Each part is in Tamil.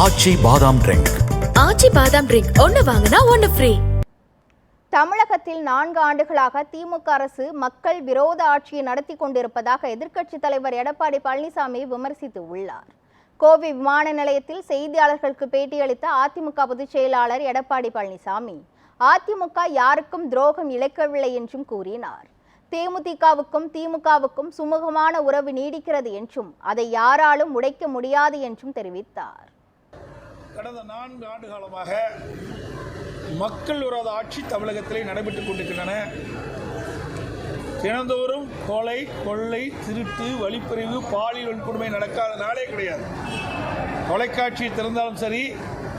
ஆச்சி பாதாம் ட்ரிங்க். ஆச்சி பாதாம் ட்ரிங்க் ஒன்னு வாங்கினா ஒன்னு ஃப்ரீ. தமிழகத்தில் 4 ஆண்டுகளாக திமுக அரசு மக்கள் விரோத ஆட்சியை நடத்தி கொண்டிருப்பதாக எதிர்க்கட்சித் தலைவர் எடப்பாடி பழனிசாமி விமர்சித்து உள்ளார். கோவை விமான நிலையத்தில் செய்தியாளர்களுக்கு பேட்டியளித்த அதிமுக பொதுச் செயலாளர் எடப்பாடி பழனிசாமி அதிமுக யாருக்கும் துரோகம் இழைக்கவில்லை என்றும் கூறினார். தேமுதிகவுக்கும் திமுகவுக்கும் சுமூகமான உறவு நீடிக்கிறது என்றும் அதை யாராலும் உடைக்க முடியாது என்றும் தெரிவித்தார். கடந்த 4 ஆண்டு காலமாக மக்கள் விரோத ஆட்சி தமிழகத்திலே நடைபெற்றுக் கொண்டிருக்கின்றன. தினந்தோறும் கொலை, கொள்ளை, திருட்டு, வழிப்பறிவு, பாலியல் வன்கொடுமை நடக்காத நாளே கிடையாது. தொலைக்காட்சி திறந்தாலும் சரி,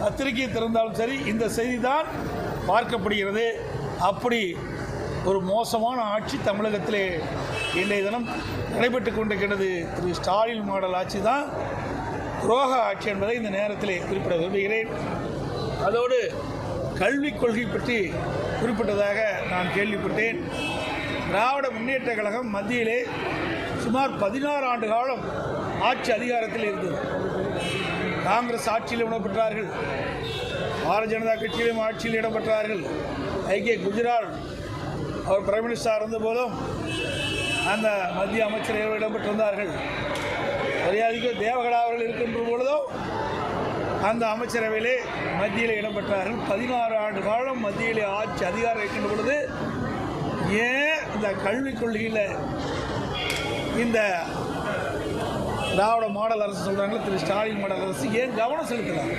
பத்திரிகை திறந்தாலும் சரி, இந்த செய்தி தான் பார்க்கப்படுகிறது. அப்படி ஒரு மோசமான ஆட்சி தமிழகத்திலே இன்றைய தினம் நடைபெற்றுக் கொண்டிருக்கிறது. திரு ஸ்டாலின் மாடல் ஆட்சி தான் துரோக ஆட்சி என்பதை இந்த நேரத்திலே குறிப்பிட விரும்புகிறேன். அதோடு கல்விக் கொள்கை பற்றி குறிப்பிட்டதாக நான் கேள்விப்பட்டேன். திராவிட முன்னேற்ற கழகம் மத்தியிலே சுமார் 16 ஆண்டு காலம் ஆட்சி அதிகாரத்தில் இருந்தது. காங்கிரஸ் ஆட்சியில் இடம்பெற்றார்கள், பாரதிய ஜனதா கட்சியிலும் ஆட்சியில் இடம்பெற்றார்கள். ஐக்கிய குஜராத் அவர் பிரைம் மினிஸ்டராக இருந்தபோதும் அந்த மத்திய அமைச்சர்கள் இடம்பெற்றிருந்தார்கள். மரியாதைக்கு தேவகடா அவர்கள் இருக்கின்ற பொழுதும் அந்த அமைச்சரவையிலே மத்தியில் இடம்பெற்றார்கள். 16 ஆண்டு காலம் மத்தியிலே ஆட்சி அதிகாரம் இருக்கின்ற பொழுது ஏன் இந்த கல்விக் கொள்கையில் இந்த திராவிட மாடல் அரசு சொல்கிறாங்க, திரு ஸ்டாலின் மாடல் அரசு ஏன் கவனம் செலுத்தலாம்?